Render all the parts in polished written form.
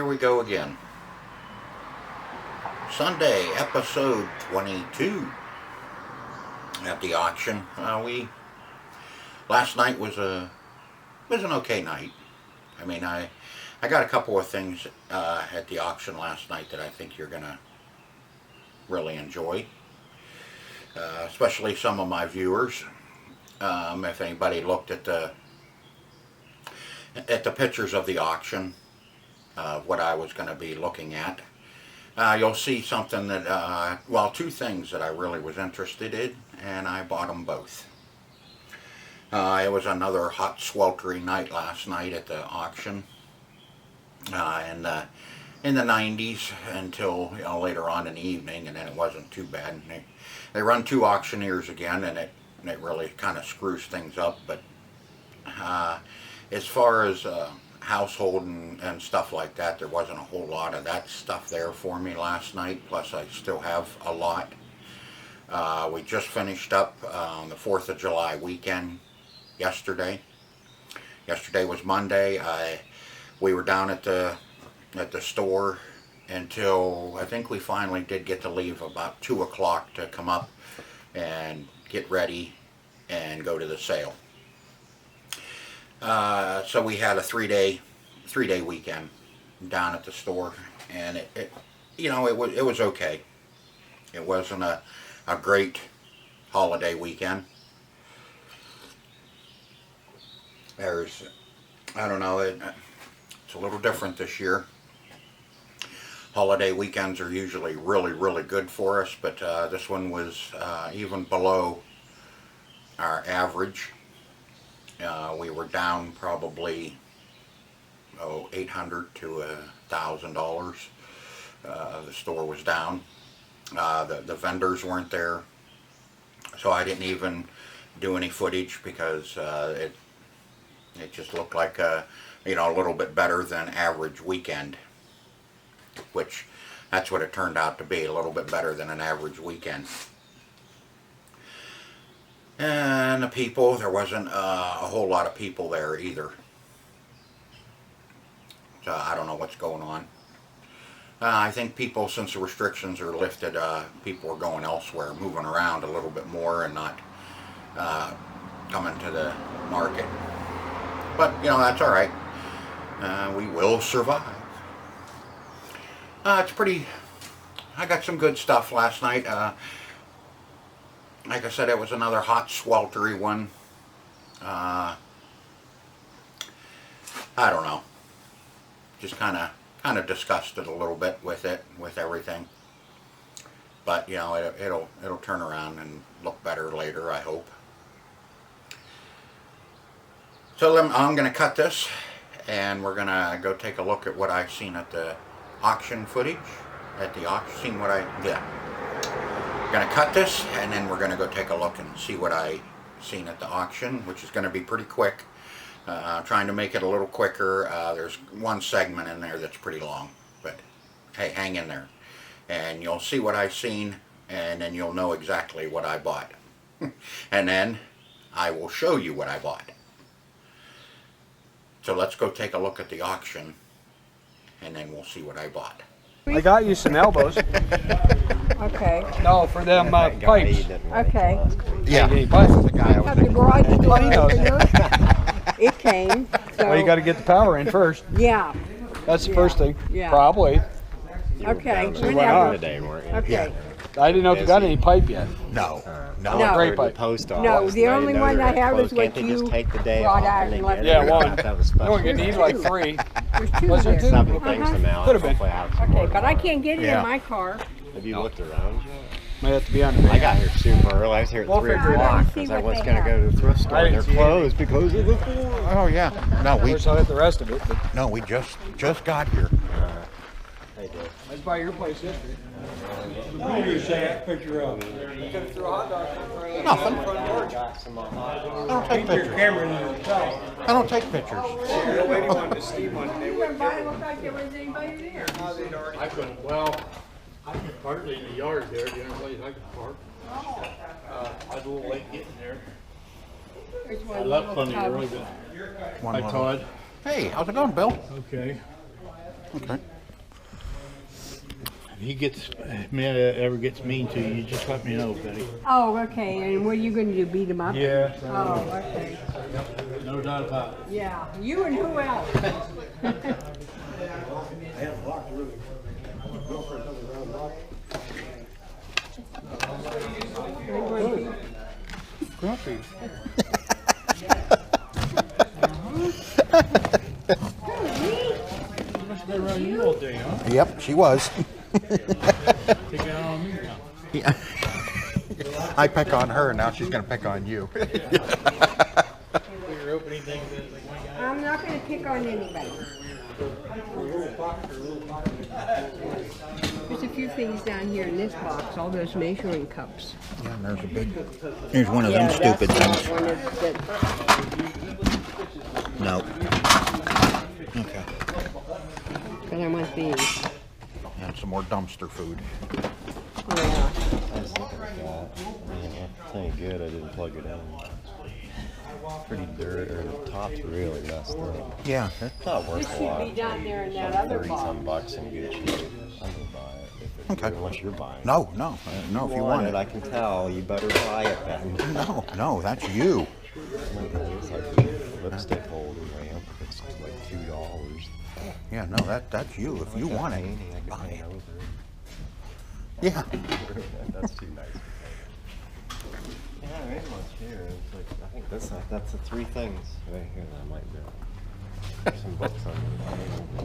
here we go again. Sunday, episode 22 at the auction. Last night was an okay night. I mean, I got a couple of things at the auction last night that I think you're gonna really enjoy, especially some of my viewers. If anybody looked at the pictures of the auction, what I was going to be looking at, you'll see something that, well, two things that I really was interested in, and I bought them both. It was another hot, sweltering night last night at the auction, in the 90s until later on in the evening, and then it wasn't too bad. And they run two auctioneers again, and it really kind of screws things up. But as far as household and stuff like that, there wasn't a whole lot of that stuff there for me last night. Plus, I still have a lot. We just finished up the 4th of July weekend yesterday. Yesterday was Monday. We were down at the store until I think we finally did get to leave about 2 o'clock to come up and get ready and go to the sale. So we had a three-day weekend down at the store, and it was okay. It wasn't a great holiday weekend. I don't know, it's a little different this year. Holiday weekends are usually really, really good for us, but this one was even below our average. We were down probably $800 to $1,000. The store was down. The vendors weren't there, so I didn't even do any footage because it just looked like a little bit better than average weekend, which that's what it turned out to be, a little bit better than an average weekend. And the people, there wasn't a whole lot of people there either. So I don't know what's going on. I think people, since the restrictions are lifted, people are going elsewhere, moving around a little bit more and not coming to the market. But, that's all right. We will survive. It's pretty, I got some good stuff last night. Like I said, it was another hot, sweltery one. I don't know. Just kind of disgusted a little bit with everything. But it'll turn around and look better later, I hope. So I'm going to cut this, and we're going to go take a look at what I've seen at the auction footage. At the auction, going to cut this, and then we're going to go take a look and see what I seen at the auction, which is going to be pretty quick. I'm trying to make it a little quicker. There's one segment in there that's pretty long, but hey, hang in there and you'll see what I've seen, and then you'll know exactly what I bought. And then I will show you what I bought. So let's go take a look at the auction, and then we'll see what I bought. I got you some elbows. Okay. No, for them pipes. Okay. Yeah. The guy Have the garage door opener. It came. So. Well, you got to get the power in first. Yeah. That's the first thing. Yeah. Probably. Okay. Whenever. Okay. I didn't know if you got any pipe yet. No. No. Great pipe. No, the only one I have is what you brought out and left. Yeah, one. You only need like 3. There's 2 Was there there. 2? Uh-huh. Could have been. Okay, but I can't get it in my car. Have you looked around yet? Might have to be on the van. I got here super early. I was here at 3 figure it o'clock out. because I was going to go to the thrift store. They're closed because of the war. Oh yeah. No, Of course, I'll hit the rest of it. But we just got here. They did. I was by your place yesterday. What do you say? Picture of. You could have threw a hot dog in Nothing. the front porch. I don't take Your pictures. camera in yourself. I don't take pictures. The lady wanted to steam one, and they wouldn't give It looked like there was anybody there. I couldn't, well, I could partly in the yard there, the only place I could park. I was a little late getting there. There's one I left little plenty tub. early, but One hi more. Todd. Hey, how's it going, Bill? Okay. Okay. ever gets mean to you, just let me know, Betty. Oh, okay. And what are you going to do? Beat him up? Yeah. Oh, okay. No doubt about it. Yeah. You and who else? Grumpy. Must be around you all day, huh? Yep, she was. Take it out on me now. Yeah. I pick on her, now she's going to pick on you. You're opening things that I'm not going to pick on anybody. There's a few things down here in this box, all those measuring cups. Yeah, and there's a big... Here's one of them Yeah, stupid that's things. one that No. Okay. but I want these. And some more dumpster food. Yeah. I was looking at that. Man, that's ain't good. I didn't plug it in. Pretty dirty, or the top's really messed up. Yeah. It's not worth This a should lot. be down there in that other 30-some box. bucks in good shape. I'm gonna buy it. Okay. Unless you're buying it. No, if you want it. I can tell. You better buy it then. No, that's you. It's like lipstick holder lamp. It's like $2. Yeah, no, that's you. If you want it, Painting, I can buy paint it. over it. Yeah. That's too nice. Yeah, there ain't much here. It's like, I think that's the three things right here that I might do. There's some books on it.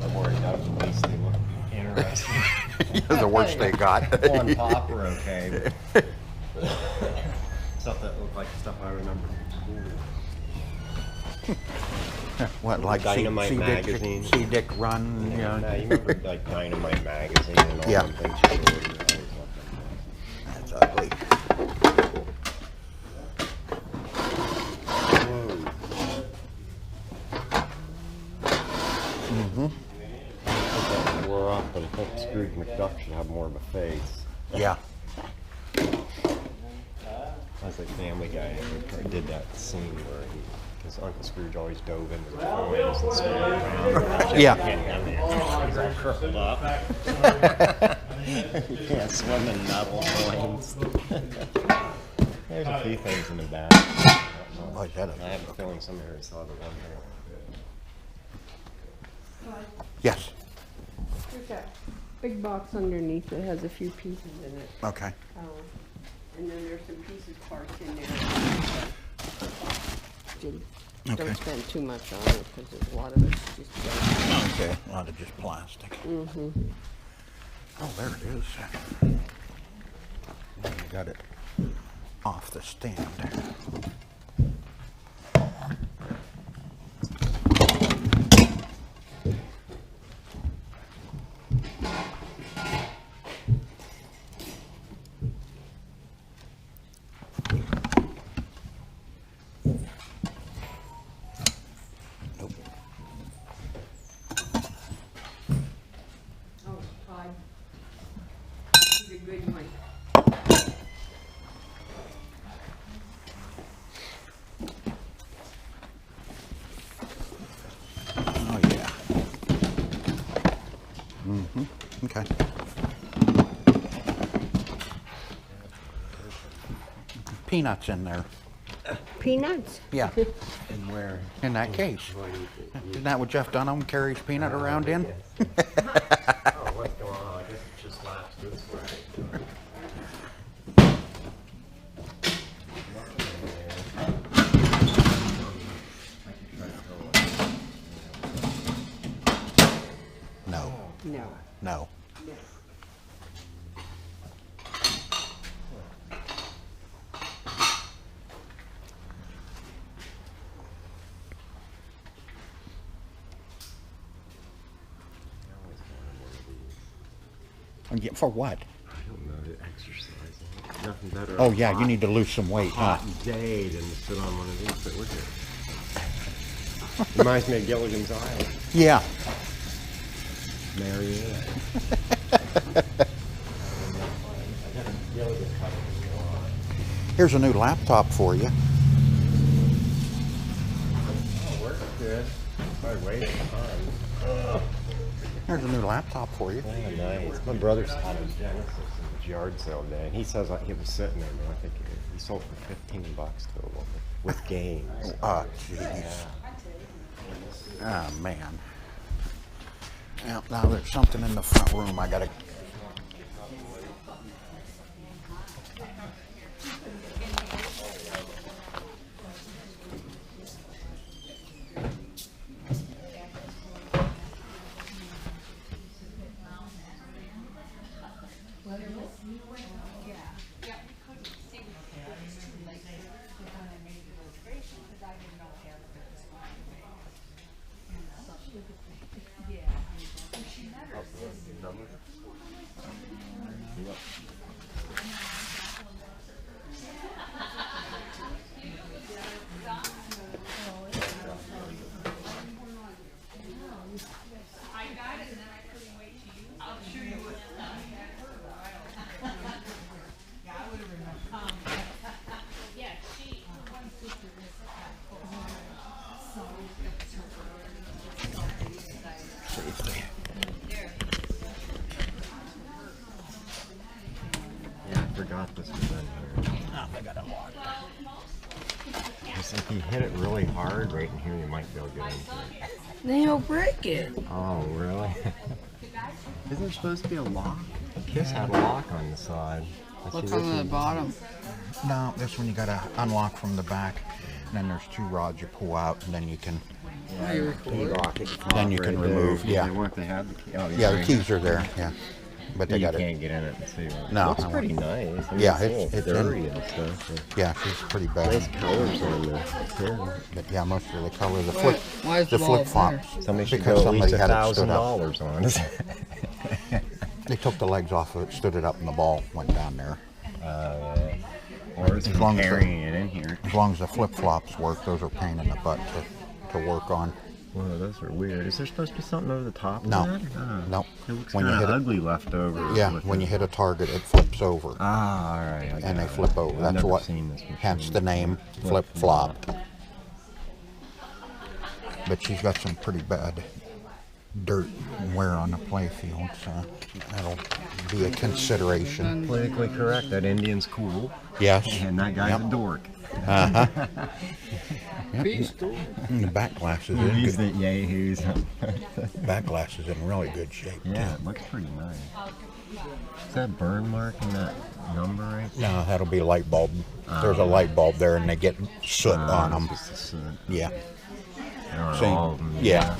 I'm worried that at least they look interesting. The worst they got. On top are okay. But stuff that looked like stuff I remember from school. What, like Dynamite magazine. See Dick Run? Yeah, Yeah. you remember like Dynamite magazine and all Yeah. them things you could order. I always loved that. That's ugly. Mm-hmm. I think that wore off, but I think Scrooge McDuck should have more of a face. Yeah. I was like Family Guy did that scene where because Uncle Scrooge always dove into the coins and swam around. Yeah. He's all curled up. You can't swim in metal coins. There's a few things in the back. Oh, is that I have a feeling some areas saw the one here. Yes. There's that big box underneath that has a few pieces in it. Okay. And then there's some pieces parts in there. Okay. Don't spend too much on it because there's a lot of it's just junk. Okay. A lot of just plastic. Mm-hmm. Oh, there it is. You got it off the stand. Nope. Oh, Todd. He's a good one. Oh, yeah. Mm-hmm. Okay. Peanuts in there. Peanuts? Yeah. And where? In that case. Isn't that what Jeff Dunham carries peanut around in? Oh, what's going on? I guess it just lasts this way. No. No. No. Yeah, for what? I don't know, to exercise. Nothing better. Oh, yeah, you need to lose some weight, huh? hot day than to sit on one of these. But look at it. Reminds me of Gilligan's Island. Yeah. Marianne. Here's a new laptop for you. Oh, works good. I weighed a ton. There's a new laptop for you. Oh, nice. My brother's had a Genesis in the yard sale day, and he says it was sitting there, man. I think he sold for $15 total with games. Oh, jeez. Oh, man. Now there's something in the front room I gotta... This was in here. Oh, they got unlocked. It's like you hit it really hard right in here, you might be able to get into it. Then he'll break it. Oh, really? Isn't there supposed to be a lock? Kiss had a lock on the side. Look on the bottom. No, this one you gotta unlock from the back. And then there's two rods you pull out, and then you can... Are you recording? Lock it. Then you can remove, yeah. What if they have the key? Oh, Yeah, the keys are there, yeah. But they You got it. can't get in it and see it. No, Looks I pretty won't. nice. I mean, Yeah, it's it's dirty in. and stuff. But Yeah, she's pretty bad. nice colors on the here. But yeah, most of the color, the Why- flip, why is the the ball flip flops. Somebody should Because go at least somebody had it stood up. $1,000 on it. They took the legs off of it, stood it up, and the ball went down there. Yeah. Or it's As long as carrying it in here. As long as the flip flops work, those are a pain in the butt to work on. Whoa, those are weird. Is there supposed to be something over the top No. of that? Oh. No. It looks When you kind of hit it- ugly left over. Yeah, with when the- you hit a target, it flips over. Ah, all right. And they flip over. I've That's never what, seen this machine. hence the name flip flop. But she's got some pretty bad dirt and wear on the play field, so that'll be a consideration. Politically correct. That Indian's cool. Yes. And that guy's Yep. a dork. And the back glass is in He's good. the yahoos. Back glass is in really good shape. Yeah, too. it looks pretty nice. Is that burn mark in that number right there? No, that'll be a light bulb. There's a light bulb there, and they get soot on them. Just a soot. Yeah. Or See? all of them, Yeah.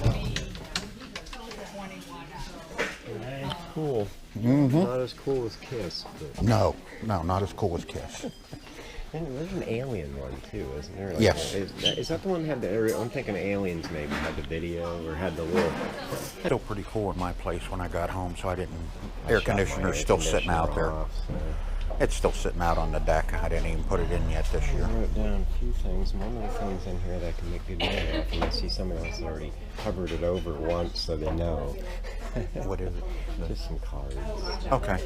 Cool. Not as cool as Kiss, but No, not as cool as Kiss. and there's an alien one too, isn't there? Like, Yes. Is that the one that had the? I'm thinking Aliens maybe had the video or had the little. Still pretty cool in my place when I got home, so I didn't. I Air shut my conditioner's air still sitting out conditioner there. off, so. It's still sitting out on the deck. I didn't even put it in yet this year. I wrote down a few things. One of the things in here that I can make good money off, and I see somebody else already covered it over once, so they know. What is it? Just some cards. Okay.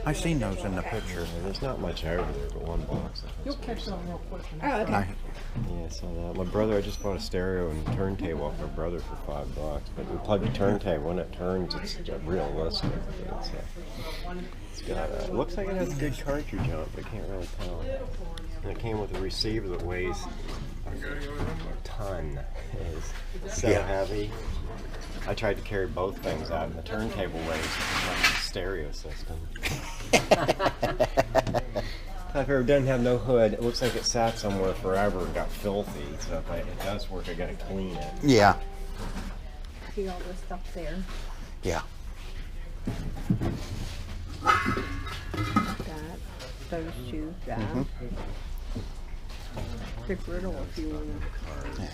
I seen those in the picture. There's not much over there, but one box. You'll catch them real quick. Oh, okay. And I, Yeah, so my brother, I just bought a stereo and turntable off my brother for $5. But we plug the turntable, when it turns, it's realistic. But it's got it looks like it has a good cartridge on it, but I can't really tell. And it came with a receiver that weighs a ton. It's so Yeah. heavy. I tried to carry both things out, and the turntable weighs like a stereo system. If it doesn't have no hood, it looks like it sat somewhere forever and got filthy. So if it does work, I gotta clean it. yeah. See all this stuff there. Yeah. That, those two, that. Pick riddle if you wanna.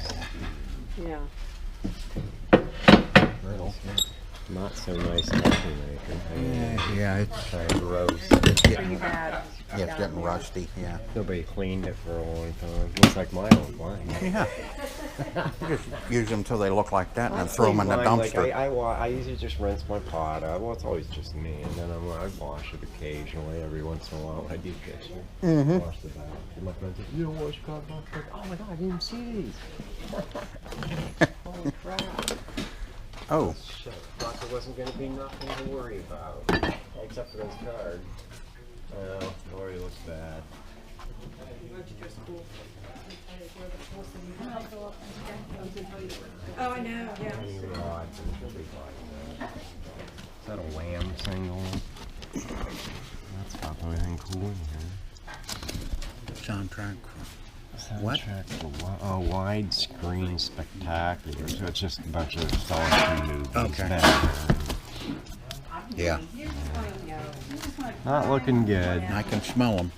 Yeah. Not so nice coffee maker. Yeah, it's Gross. Pretty bad. yeah, it's getting rusty. Yeah. Nobody cleaned it for a long time. Looks like my old mine. Yeah. You just use them till they look like that, and then throw them in the Mine, like, dumpster. I usually just rinse my pot out. Well, it's always just me, and then I wash it occasionally. Every once in a while, I do fish it. Wash the back. And my friends say, "You don't wash your pot?" I'm like, "Oh my god, I didn't even see these." Holy crap. Oh, Shit, thought there wasn't going to be nothing to worry about, except for those cards. Oh, it already looks bad. Oh, I know, yeah. Any rods, she'll be fine. Is that a Wham single? That's not anything cool in here. soundtrack. What? Oh, widescreen spectacular. So it's just a bunch of Star movies. Okay. Yeah. Not looking good. I can smell them.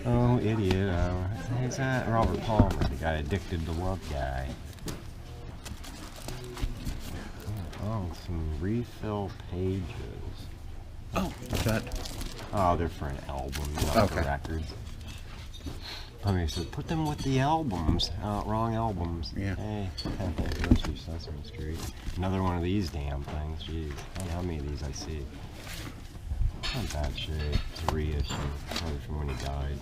Oh, idiot. Who's that? Robert Palmer, the guy addicted to love guy. Oh, some refill pages. Oh, is that? Oh, they're for an album, not Okay. for records. I mean, so put them with the albums. Wrong albums. Yeah. Hey, goes through Sesame Street. Another one of these damn things. Jeez, I don't know how many of these I see. Not in bad shape. It's a reissue. Probably from when he died.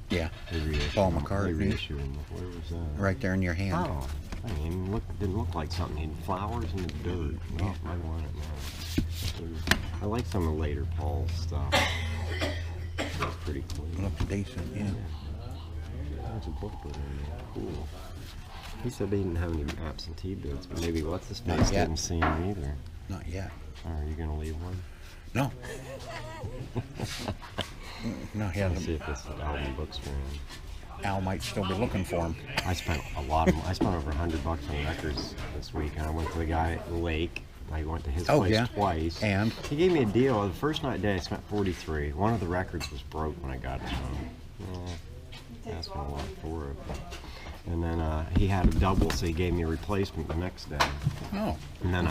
Yeah. They reissued Paul him. McCartney. They reissued him. Where was that? Right there in your hand. Oh, I mean, didn't look like something. He had flowers in the dirt. Oh, I want it now. I like some of the later Paul stuff. It's pretty clean. Looks decent, yeah. There's a booklet in there. Cool. He said they didn't have any absentee books, but maybe what's his Not face yet. didn't see him either. Not yet. Are you gonna leave one? No. No, he Let's see hasn't. if this album books were in. Al might still be looking for him. I spent a lot of. I spent over $100 on records this week, and I went to the guy at the lake. I went to his Oh, place yeah? twice. And? He gave me a deal. The first night day, I spent $43. One of the records was broke when I got it home. That's what I want for it. And then he had a double, so he gave me a replacement the next day. Oh. And then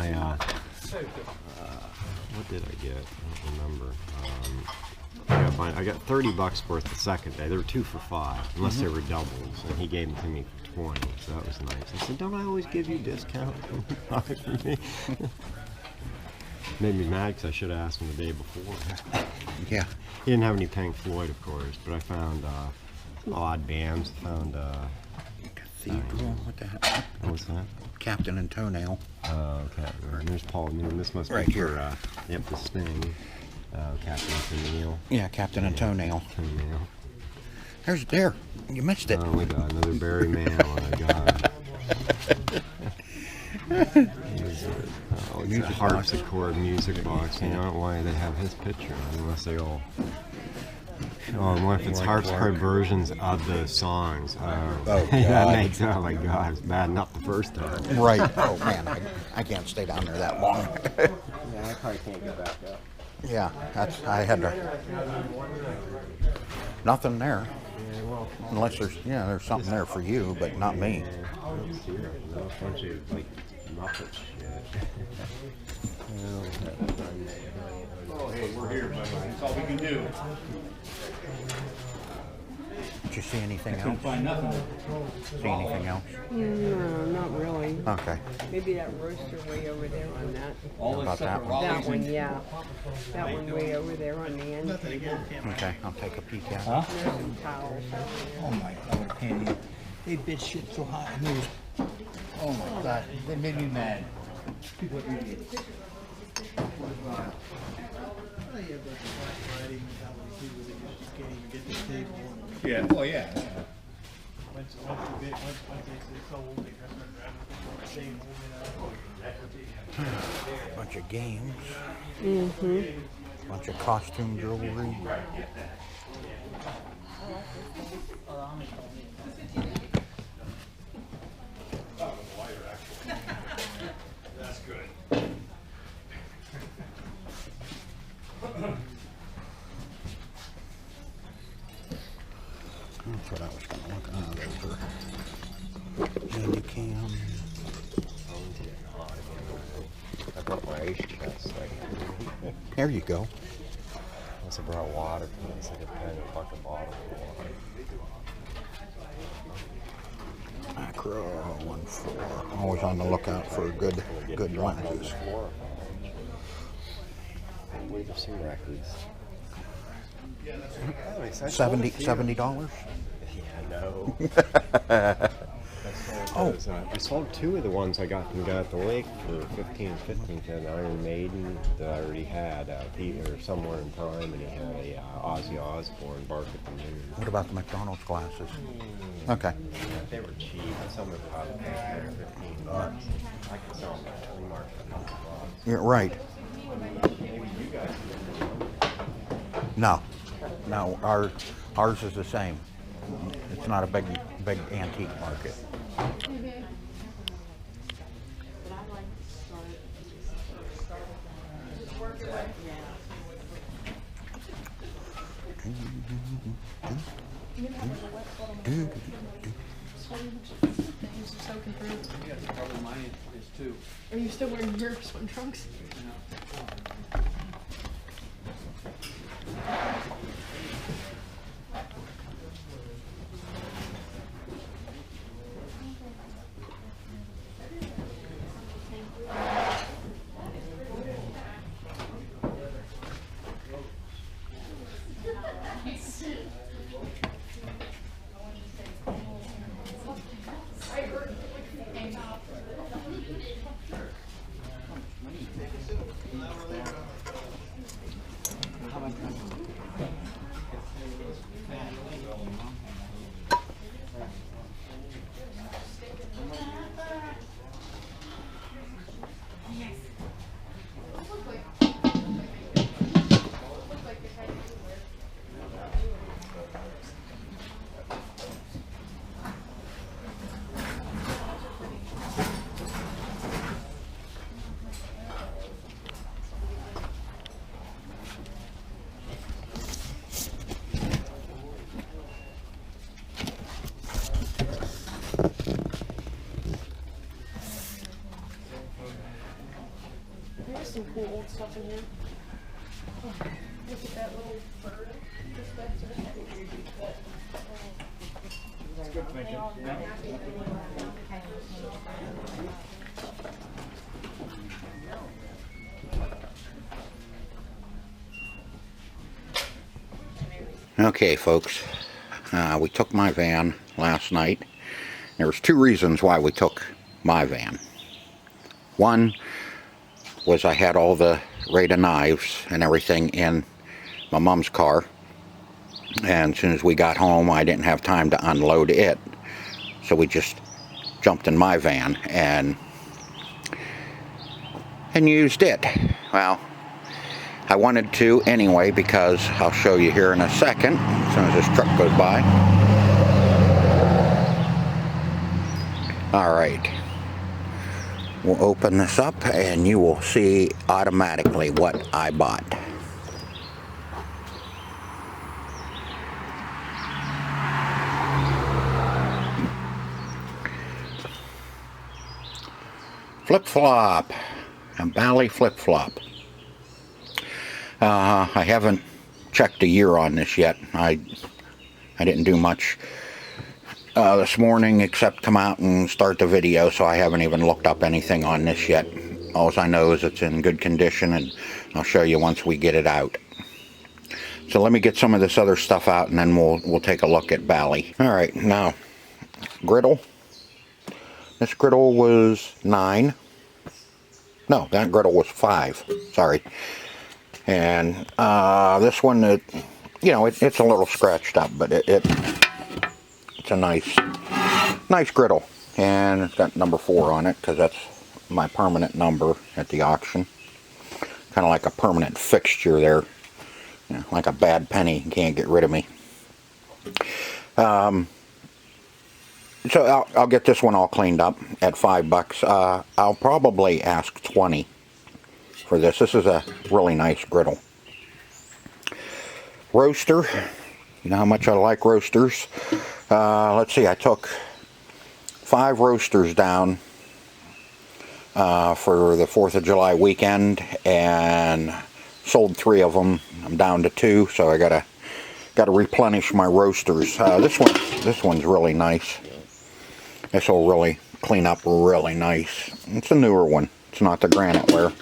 what did I get? I don't remember. I got $30 worth the second day. There were 2 for $5, unless they were doubles, and he gave them to me for 20, so that was nice. I said, "Don't I always give you discount when you buy for me?" Made me mad because I should have asked him the day before. Yeah. He didn't have any Pink Floyd, of course, but I found odd bands. I found Cathedral. What the heck? what was that? Captain and Toenail. Oh, okay. And there's Paul Newman. This must Right be here. for yep, the Sting. Captain Tennille. Yeah, Captain and Toenail. Tennille. There. You missed it. Oh, we got another Barry Manilow. I got. It's a harpsichord music box. You know why they have his picture unless they all. Oh, and what if it's harpsichord versions of the songs? Oh, that God. makes, oh my God, it's bad enough the first time. Right. Oh, man. I can't stay down there that long. Yeah, I probably can't get back up. Yeah. I had to. Nothing there. Yeah, well, Unless there's something there for you, but not me. no bunch of like Muppet shit. Oh, hey, we're here, buddy. That's all we can do. Did you see anything else? Find nothing. See anything else? No, not really. Okay. Maybe that roaster way over there on that. All About this that stuff one? That one, yeah. That one way over there on the end. Okay. I'll take a peek at it. Huh? There's some towels over Oh my God, I can't eat. They bitch shit so hot. And it was, oh my God, they made me mad. People are idiots. Yeah. Oh, yeah. Bunch of games. Mm-hmm. Bunch of costume jewelry. That's what I was going to look at. Handy cam. I brought my ice chest. There you go. I also brought water. It's like a fucking bottle of water. Macro 1.4. Always on the lookout for good lenses. Wait, there's some records. $70. Yeah, no. Oh. I sold 2 of the ones I got from down at the lake for 15 and 15. An Iron Maiden that I already had out here somewhere in time, and he had a Ozzy Osbourne, Bark at the Moon. What about the McDonald's glasses? Okay. Yeah, they were cheap. Some of probably 10 or 15 bucks. I could sell them at flea market for $100. You're right. Maybe you guys can. No. No, ours is the same. It's not a big antique market. Are you still wearing your swim trunks? There's some cool old stuff in here. Oh, look at that little bird. Okay, folks, we took my van last night. There was 2 reasons why we took my van. One was I had all the Raider knives and everything in my mom's car, and as soon as we got home I didn't have time to unload it, so we just jumped in my van and used it. Well, I wanted to anyway, because I'll show you here in a second as soon as this truck goes by. Alright, we'll open this up and you will see automatically what I bought. Flip-flop, a Bally flip-flop. I haven't checked a year on this yet. I didn't do much this morning except come out and start the video, so I haven't even looked up anything on this yet. All I know is it's in good condition, and I'll show you once we get it out. So let me get some of this other stuff out, and then we'll take a look at Bally. All right, now griddle. This griddle was 9. No, that griddle was 5. Sorry. And this one, it's a little scratched up, but it's a nice griddle. And it's got number 4 on it because that's my permanent number at the auction. Kind of like a permanent fixture there. Like a bad penny, you can't get rid of me. So I'll get this one all cleaned up at $5. I'll probably ask 20 for this. This is a really nice griddle. Roaster. You know how much I like roasters. Let's see, I took 5 roasters down for the 4th of July weekend and sold 3 of them. I'm down to 2, so I gotta replenish my roasters. This one's really nice. This will really clean up really nice. It's a newer one. It's not the graniteware.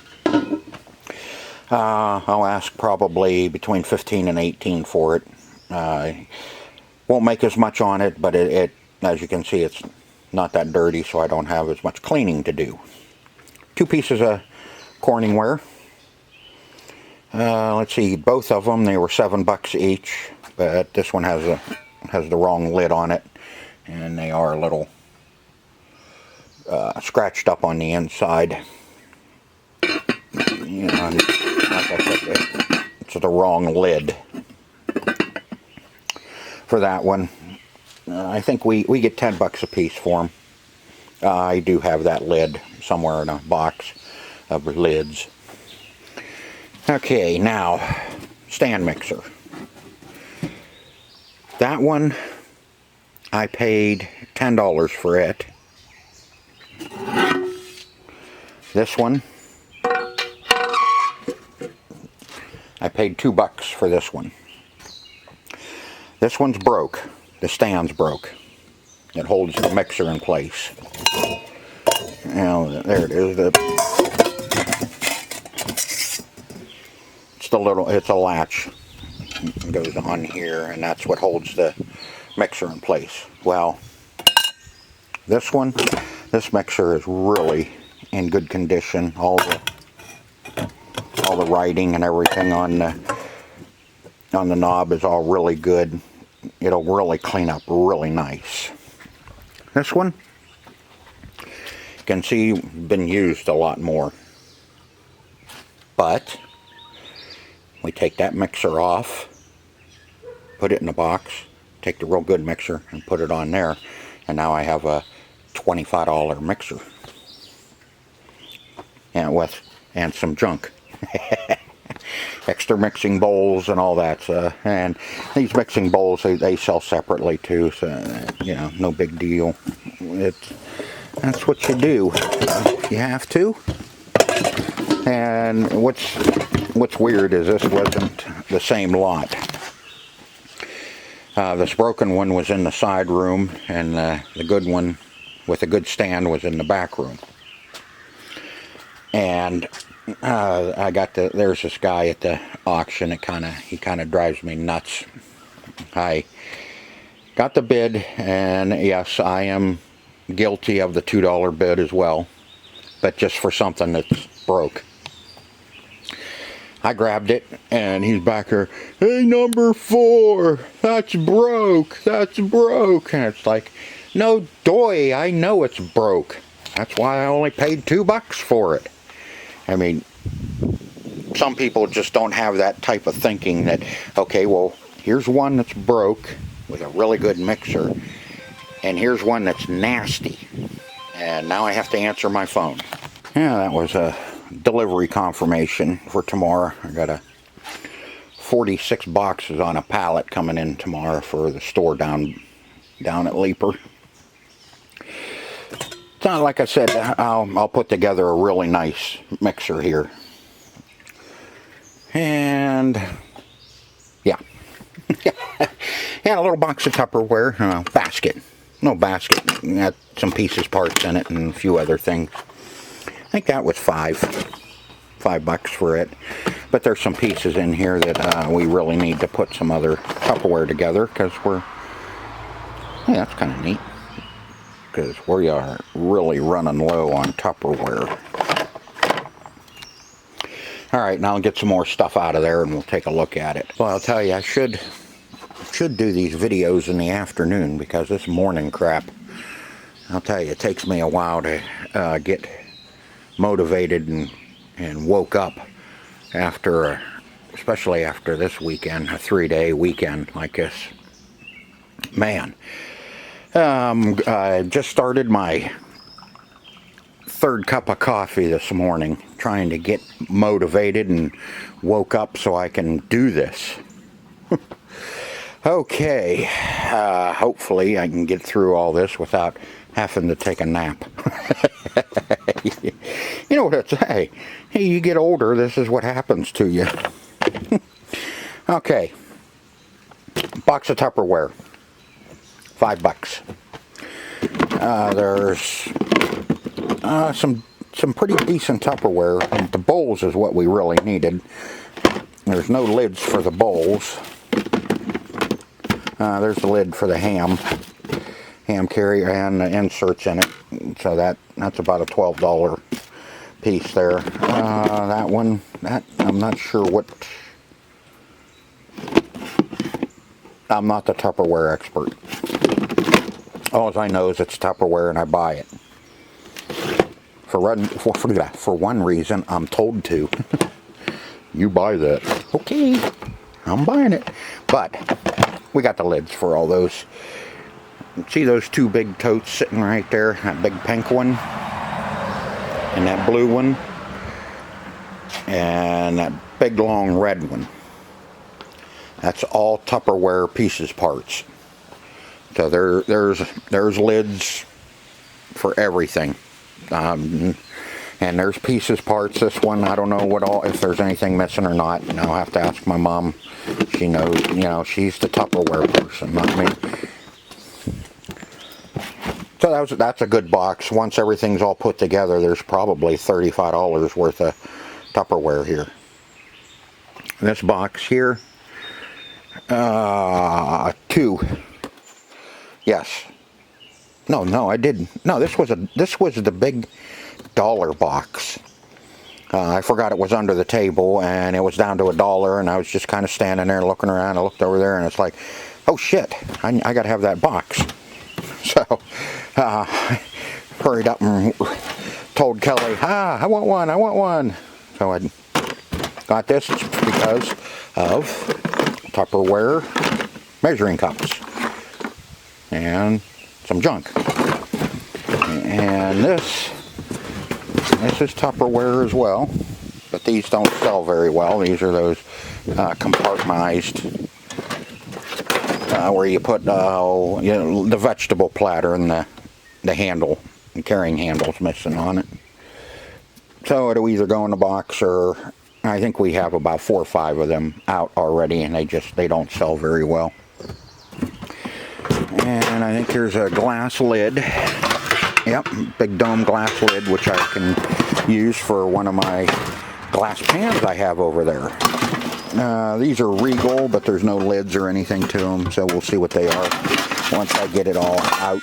I'll ask probably between 15 and 18 for it. Won't make as much on it, but it as you can see, it's not that dirty, so I don't have as much cleaning to do. 2 pieces of Corningware. Let's see, both of them, they were $7 each, but this one has the wrong lid on it, and they are a little scratched up on the inside. You know, like I said, it's the wrong lid for that one. I think we get $10 a piece for them. I do have that lid somewhere in a box of lids. Okay, now, stand mixer. That one, I paid $10 for it. This one, I paid $2 for this one. This one's broke. The stand's broke. It holds the mixer in place. Now, there it is. It's a latch. It goes on here, and that's what holds the mixer in place. Well, this mixer is really in good condition. All the writing and everything on the knob is all really good. It'll really clean up really nice. This one, you can see, been used a lot more. But we take that mixer off, put it in a box, take the real good mixer and put it on there, and now I have a $25 mixer, and some junk. Extra mixing bowls and all that, and these mixing bowls they sell separately too, so you know, no big deal. That's what you do. You have to. And what's weird is this wasn't the same lot. This broken one was in the side room, and the good one with a good stand was in the back room. And there's this guy at the auction. He kind of drives me nuts. I got the bid, and yes, I am guilty of the $2 bid as well, but just for something that's broke. I grabbed it, and he's back here, hey, number 4, that's broke, that's broke. And it's like, no doy, I know it's broke. That's why I only paid $2 for it. I mean, some people just don't have that type of thinking that, okay, well, here's one that's broke with a really good mixer, and here's one that's nasty, and now I have to answer my phone. Yeah, that was a delivery confirmation for tomorrow. I got 46 boxes on a pallet coming in tomorrow for the store down at Leaper. It's not like I said, I'll put together a really nice mixer here. And yeah. And a little box of Tupperware, basket. No basket, got some pieces, parts in it, and a few other things. I think that was $5 for it. But there's some pieces in here that we really need to put some other Tupperware together, because that's kind of neat. Because we are really running low on Tupperware. Alright, now I'll get some more stuff out of there and we'll take a look at it. Well, I'll tell you, I should do these videos in the afternoon, because this morning crap, I'll tell you, it takes me a while to get motivated and woke up after, especially after this weekend, a 3-day weekend like this. Man. I just started my 3rd cup of coffee this morning, trying to get motivated and woke up so I can do this. Okay, hopefully I can get through all this without having to take a nap. You know what I say? Hey, you get older, this is what happens to you. Okay, box of Tupperware. $5. There's some pretty decent Tupperware. The bowls is what we really needed. There's no lids for the bowls. There's the lid for the ham. ham carrier and the inserts in it. So that's about a $12 piece there. That one, I'm not sure what. I'm not the Tupperware expert. All I know is it's Tupperware and I buy it. For one reason, I'm told to. You buy that. Okay, I'm buying it. But we got the lids for all those. See those two big totes sitting right there? That big pink one and that blue one and that big long red one. That's all Tupperware pieces parts. So there's lids for everything. And there's pieces parts. This one, I don't know if there's anything missing or not. And I'll have to ask my mom. She knows, she's the Tupperware person, not me. So that's a good box. Once everything's all put together, there's probably $35 worth of Tupperware here. This box here, 2. Yes. No, I didn't. No, this was the big dollar box. I forgot it was under the table, and it was down to $1, and I was just kind of standing there looking around. I looked over there, and it's like, oh shit, I got to have that box. So, hurried up and told Kelly, I want one. So I got this because of Tupperware measuring cups and some junk. And this is Tupperware as well, but these don't sell very well. These are those compartmentized where you put the vegetable platter and the handle, the carrying handle's missing on it. So it'll either go in the box, or I think we have about 4 or 5 of them out already, and they don't sell very well. And I think there's a glass lid. Yep, big dome glass lid, which I can use for one of my glass pans I have over there. These are Regal, but there's no lids or anything to them, so we'll see what they are once I get it all out.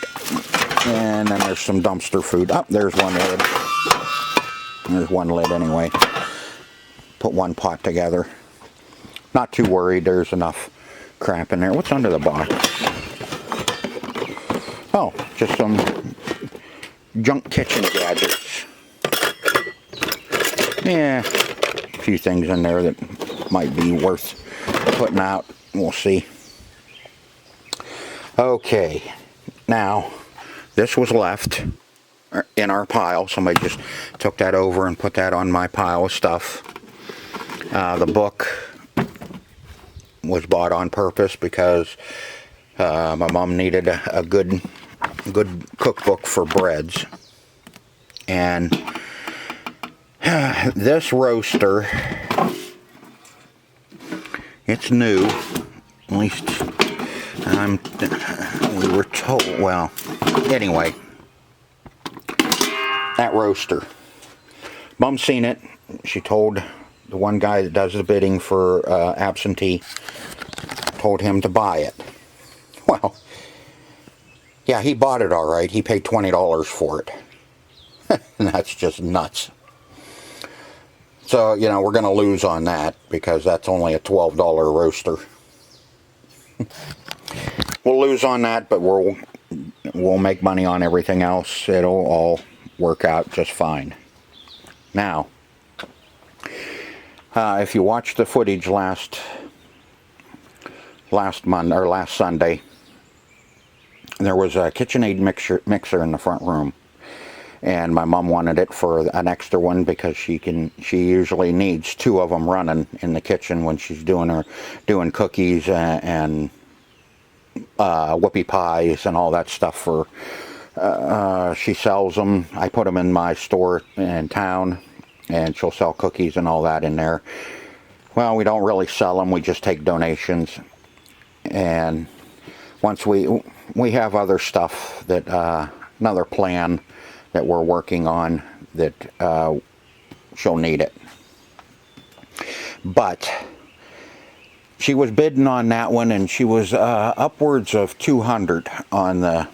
And then there's some dumpster food. Oh, there's one lid. There's one lid anyway. Put one pot together. Not too worried, there's enough crap in there. What's under the box? Oh, just some junk kitchen gadgets. Yeah, a few things in there that might be worth putting out. We'll see. Okay, now this was left in our pile. Somebody just took that over and put that on my pile of stuff. The book was bought on purpose because my mom needed a good cookbook for breads. And this roaster, it's new, at least we were told. Well, anyway, that roaster, Mom seen it. She told the one guy that does the bidding for absentee, told him to buy it. Well, yeah, he bought it all right. He paid $20 for it. And that's just nuts. So, we're going to lose on that because that's only a $12 roaster. We'll lose on that, but we'll make money on everything else. It'll all work out just fine. Now, if you watched the footage last Sunday, there was a KitchenAid mixer in the front room, and my mom wanted it for an extra one because she usually needs 2 of them running in the kitchen when she's doing cookies and whoopie pies and all that stuff. For she sells them. I put them in my store in town, and she'll sell cookies and all that in there. Well, we don't really sell them. We just take donations. And once we have other stuff that another plan that we're working on that she'll need it. But she was bidding on that one, and she was upwards of $200 on the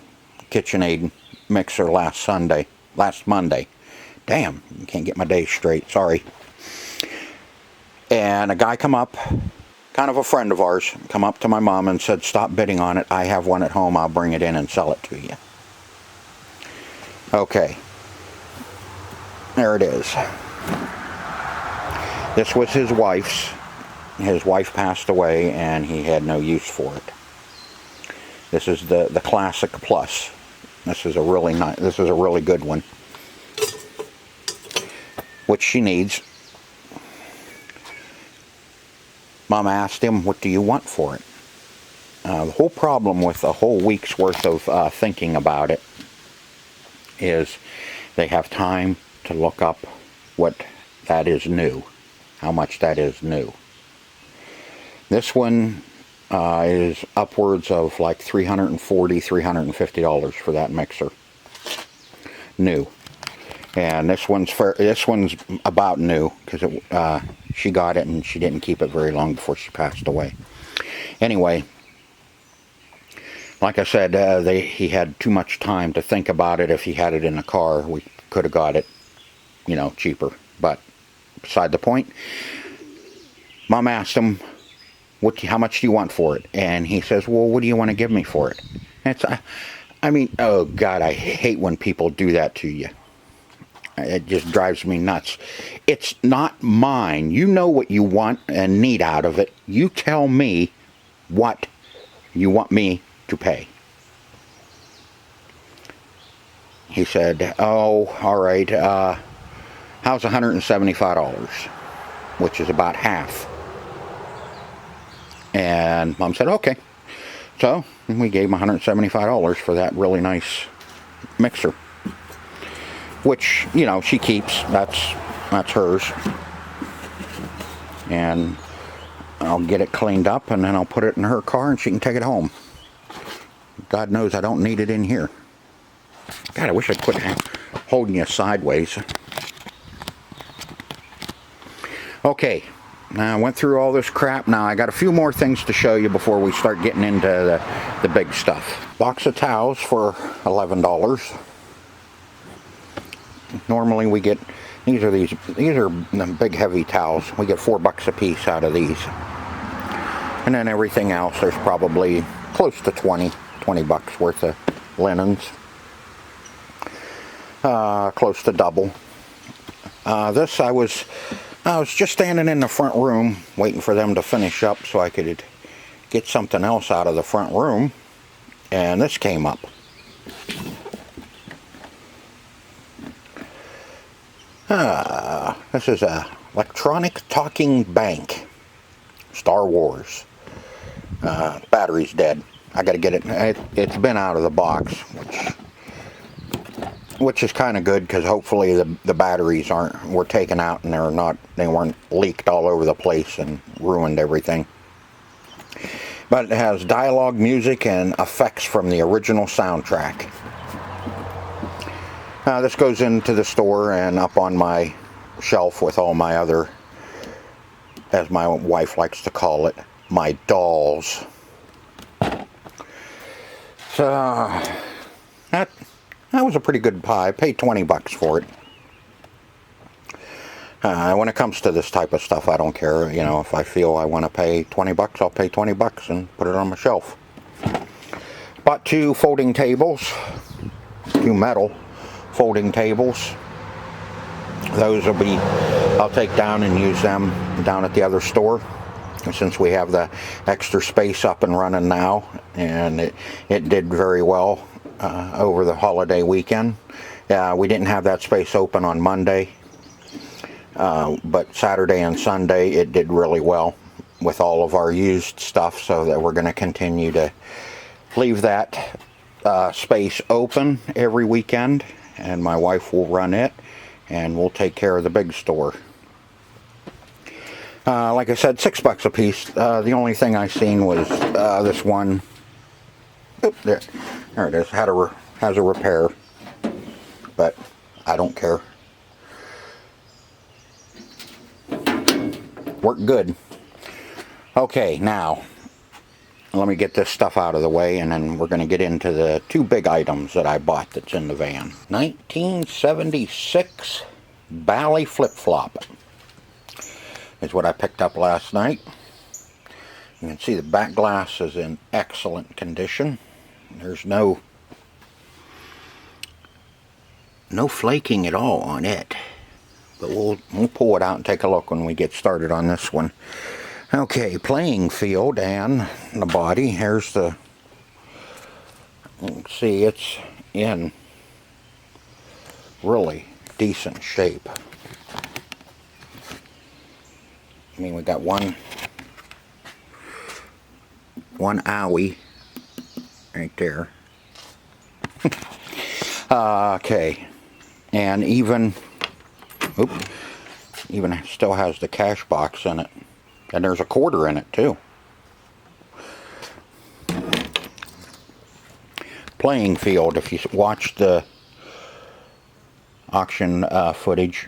KitchenAid mixer last Monday. Damn, can't get my days straight, sorry. And a guy come up, kind of a friend of ours, come up to my mom and said, stop bidding on it. I have one at home. I'll bring it in and sell it to you. Okay. There it is. This was his wife's. His wife passed away and he had no use for it. This is the Classic Plus. This is a really nice, this is a really good one. Which she needs. Mom asked him, what do you want for it? The whole problem with a whole week's worth of thinking about it is they have time to look up what that is new, how much that is new. This one is upwards of like $340, $350 for that mixer, new. And this one's about new because she got it and she didn't keep it very long before she passed away. Anyway, like I said, he had too much time to think about it. If he had it in a car, we could have got it, you know, cheaper. But beside the point, Mom asked him, how much do you want for it? And he says, well, what do you want to give me for it? I mean, oh God, I hate when people do that to you. It just drives me nuts. It's not mine. You know what you want and need out of it. You tell me what you want me to pay. He said, oh, all right, how's $175? Which is about half. And Mom said, okay. So we gave him $175 for that really nice mixer. Which, you know, she keeps. That's hers. And I'll get it cleaned up and then I'll put it in her car and she can take it home. God knows I don't need it in here. God, I wish I'd quit holding you sideways. Okay. Now, I went through all this crap. Now, I got a few more things to show you before we start getting into the big stuff. Box of towels for $11. Normally we get, these are the big heavy towels. We get $4 a piece out of these. And then everything else, there's probably close to 20 bucks worth of linens. Close to double. This I was just standing in the front room waiting for them to finish up so I could get something else out of the front room, and this came up. This is a electronic talking bank. Star Wars. Battery's dead. I gotta get it. It's been out of the box, which is kind of good because hopefully the batteries were taken out and they weren't leaked all over the place and ruined everything. But it has dialogue, music, and effects from the original soundtrack. This goes into the store and up on my shelf with all my other, as my wife likes to call it, my dolls. So that was a pretty good buy. I paid 20 bucks for it. When it comes to this type of stuff, I don't care. You know, if I feel I want to pay 20 bucks, I'll pay 20 bucks and put it on my shelf. Bought 2 folding tables, 2 metal folding tables. Those I'll take down and use them down at the other store, since we have the extra space up and running now, and it did very well over the holiday weekend. We didn't have that space open on Monday, but Saturday and Sunday it did really well with all of our used stuff, so that we're going to continue to leave that space open every weekend, and my wife will run it and we'll take care of the big store. Like I said, $6 a piece. The only thing I seen was this one. Oop, there it is. Has a repair, but I don't care. Worked good. Okay, now let me get this stuff out of the way, and then we're going to get into the two big items that I bought that's in the van. 1976 Bally flip-flop is what I picked up last night. You can see the back glass is in excellent condition. There's no flaking at all on it. But we'll pull it out and take a look when we get started on this one. Okay, playing field and the body. Here's the, you can see it's in really decent shape. I mean, we got one owie right there. Okay, and even still has the cash box in it. And there's a quarter in it too. Playing field, if you watch the auction footage,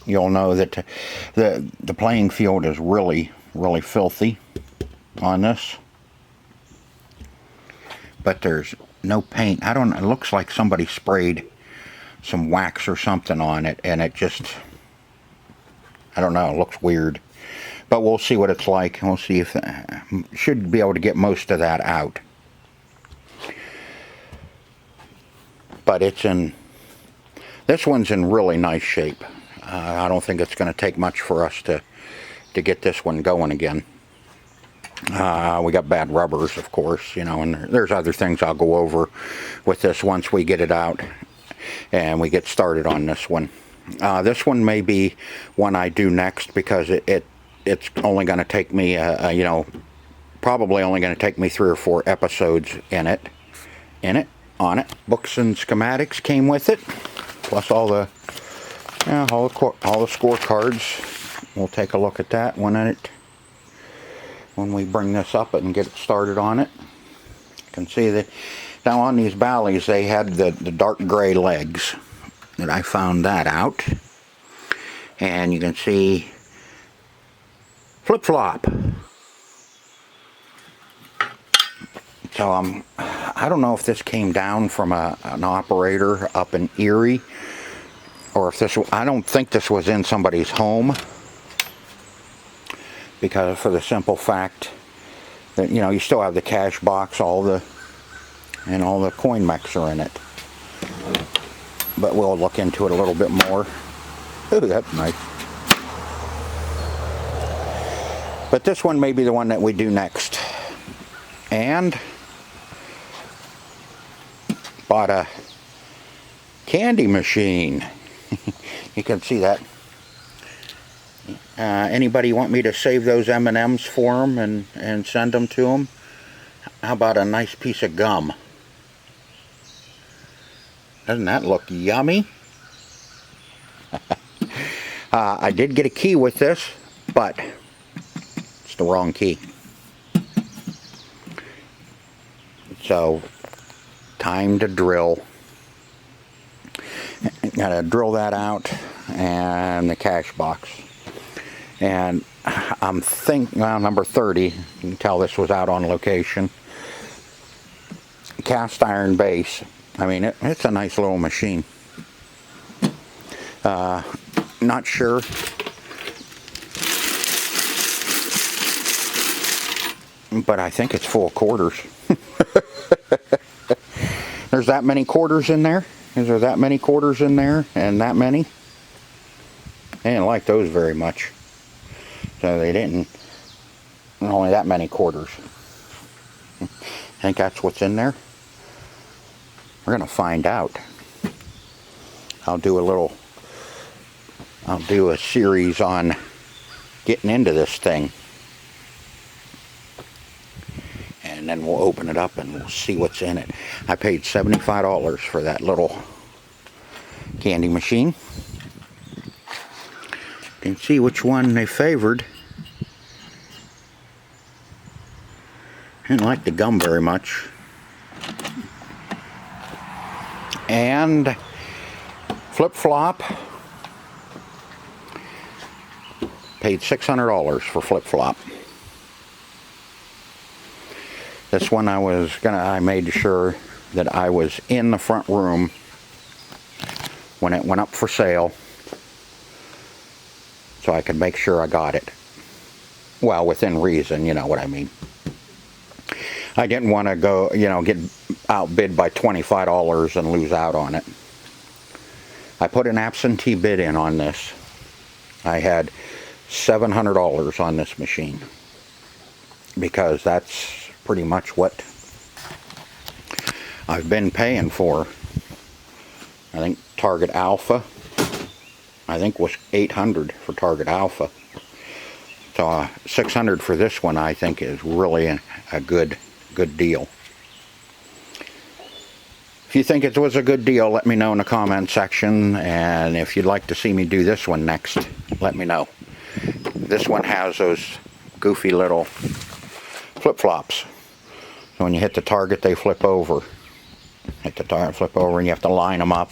you'll know that the playing field is really filthy on this. But there's no paint. I don't know, it looks like somebody sprayed some wax or something on it, and it just, I don't know, it looks weird. But we'll see what it's like. We'll see if should be able to get most of that out. But it's in, this one's in really nice shape. I don't think it's going to take much for us to get this one going again. We got bad rubbers, of course, you know, and there's other things I'll go over with this once we get it out and we get started on this one. This one may be one I do next, because it's only going to take me, you know, probably only going to take me 3 or 4 episodes on it. Books and schematics came with it, plus all the scorecards. We'll take a look at that when we bring this up and get it started on it. You can see that now on these Bally's they had the dark gray legs. That I found that out, and you can see flip-flop. So I don't know if this came down from an operator up in Erie, or if this, I don't think this was in somebody's home, because for the simple fact that, you know, you still have the cash box, all the coin mixer in it. But we'll look into it a little bit more. Ooh, that's nice. But this one may be the one that we do next. And bought a candy machine. You can see that. Anybody want me to save those M&Ms for them and send them to them? How about a nice piece of gum? Doesn't that look yummy? I did get a key with this, but it's the wrong key. So, time to drill. Gotta drill that out, and the cash box. And I'm thinking, well, number 30, you can tell this was out on location. Cast iron base. I mean, it's a nice little machine. Not sure. But I think it's full of quarters. There's that many quarters in there? Is there that many quarters in there? And that many? They didn't like those very much. So they didn't. Only that many quarters. I think that's what's in there. We're going to find out. I'll do a series on getting into this thing. And then we'll open it up and we'll see what's in it. I paid $75 for that little candy machine. You can see which one they favored. I didn't like the gum very much. And flip-flop. Paid $600 for flip-flop. This one I made sure that I was in the front room when it went up for sale, so I could make sure I got it. Well, within reason, you know what I mean. I didn't want to go, get outbid by $25 and lose out on it. I put an absentee bid in on this. I had $700 on this machine, because that's pretty much what I've been paying for. I think Target Alpha, was $800 for Target Alpha. So $600 for this one, I think, is really a good deal. If you think it was a good deal, let me know in the comment section, and if you'd like to see me do this one next, let me know. This one has those goofy little flip-flops. So when you hit the target, they flip over. Hit the target, flip over, and you have to line them up.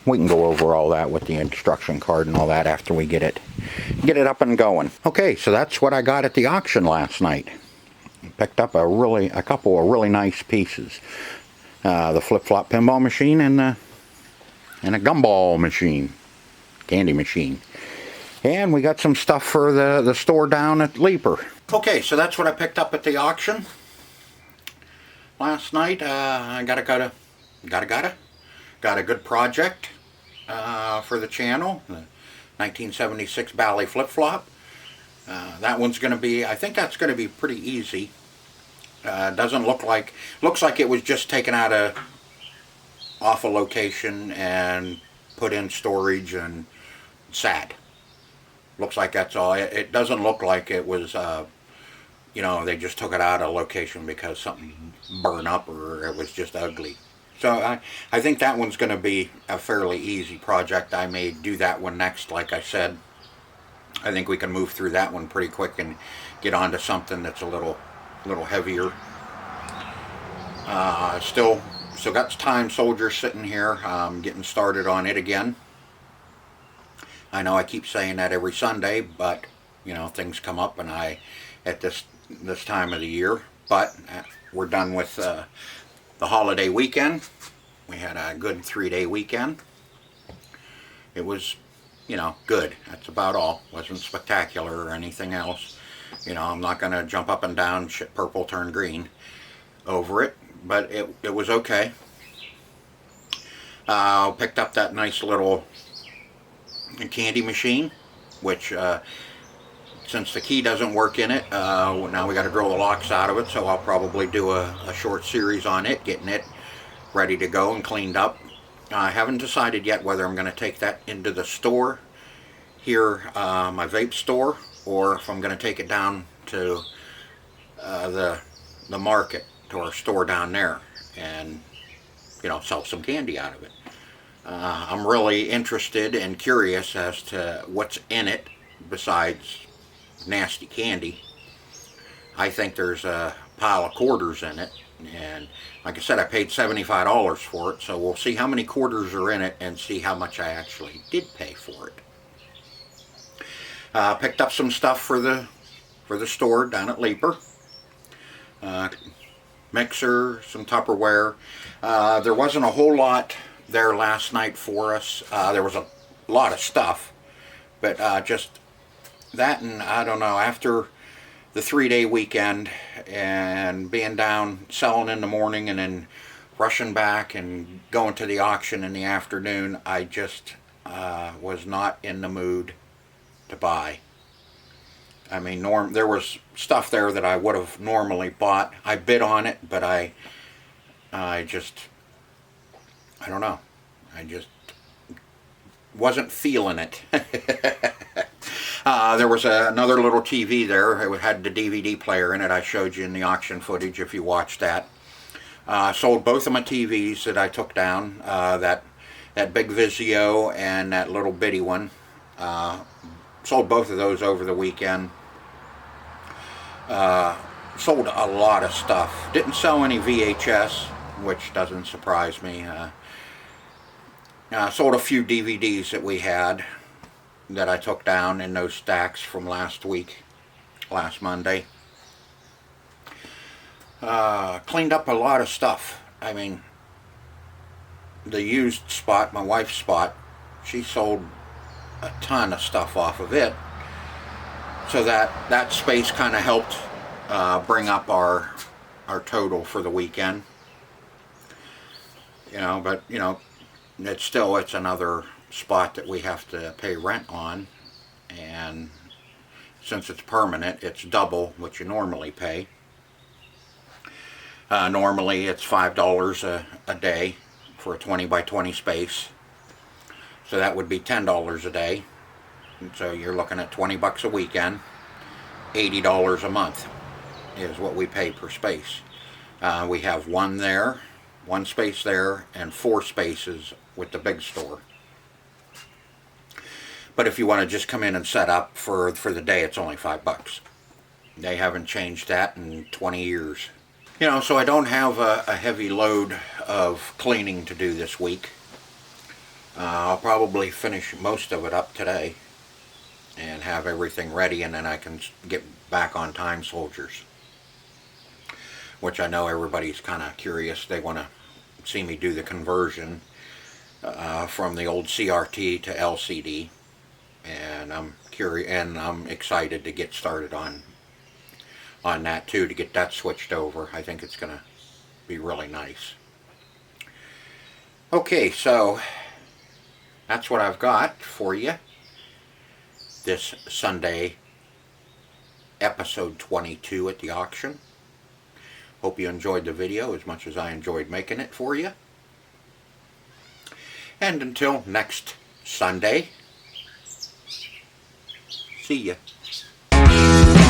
We can go over all that with the instruction card and all that after we get it up and going. Okay, so that's what I got at the auction last night. Picked up a couple of really nice pieces. The flip-flop pinball machine and a gumball machine, candy machine. And we got some stuff for the store down at Leaper. Okay, so that's what I picked up at the auction last night. I got a good project for the channel, the 1976 Bally flip-flop. That one's going to be, I think that's going to be pretty easy. Doesn't looks like it was just taken off a location and put in storage and sat. Looks like that's all. It doesn't look like it was, they just took it out of location because something burned up or it was just ugly. So I think that one's going to be a fairly easy project. I may do that one next, like I said. I think we can move through that one pretty quick and get on to something that's a little heavier. Still got Time Soldier sitting here, getting started on it again. I know I keep saying that every Sunday, but things come up, and at this time of the year. But we're done with the holiday weekend. We had a good 3-day weekend. It was, good. That's about all. Wasn't spectacular or anything else. I'm not going to jump up and down, shit purple turn green over it, but it was okay. Picked up that nice little candy machine, which since the key doesn't work in it, now we got to drill the locks out of it, so I'll probably do a short series on it, getting it ready to go and cleaned up. I haven't decided yet whether I'm going to take that into the store here, my vape store, or if I'm going to take it down to the market, to our store down there, and sell some candy out of it. I'm really interested and curious as to what's in it besides nasty candy. I think there's a pile of quarters in it, and like I said, I paid $75 for it, so we'll see how many quarters are in it and see how much I actually did pay for it. Picked up some stuff for the store down at Leaper. Mixer, some Tupperware. There wasn't a whole lot there last night for us. There was a lot of stuff, but just that, and I don't know, after the 3-day weekend and being down selling in the morning and then rushing back and going to the auction in the afternoon, I just was not in the mood to buy. I mean, there was stuff there that I would have normally bought. I bid on it, but I don't know. I just wasn't feeling it. There was another little TV there. It had the DVD player in it. I showed you in the auction footage if you watched that. Sold both of my TVs that I took down. That big Vizio and that little bitty one. Sold both of those over the weekend. Sold a lot of stuff. Didn't sell any VHS, which doesn't surprise me. Sold a few DVDs that we had that I took down in those stacks from last Monday. cleaned up a lot of stuff. I mean, the used spot, my wife's spot, she sold a ton of stuff off of it, so that space kind of helped bring up our total for the weekend. You know, but you know, it's another spot that we have to pay rent on, and since it's permanent, it's double what you normally pay. Normally it's $5 a day for a 20 by 20 space, so that would be $10 a day, and so you're looking at 20 bucks a weekend. $80 a month is what we pay per space. We have one space there, and 4 spaces with the big store. But if you want to just come in and set up for the day, it's only $5. They haven't changed that in 20 years. You know, so I don't have a heavy load of cleaning to do this week. I'll probably finish most of it up today and have everything ready, and then I can get back on Time Soldiers, which I know everybody's kind of curious. They want to see me do the conversion from the old CRT to LCD, and I'm curious, and I'm excited to get started on that too, to get that switched over. I think it's gonna be really nice. Okay, so that's what I've got for you this Sunday, episode 22 at the auction. Hope you enjoyed the video as much as I enjoyed making it for you. And until next Sunday, see ya.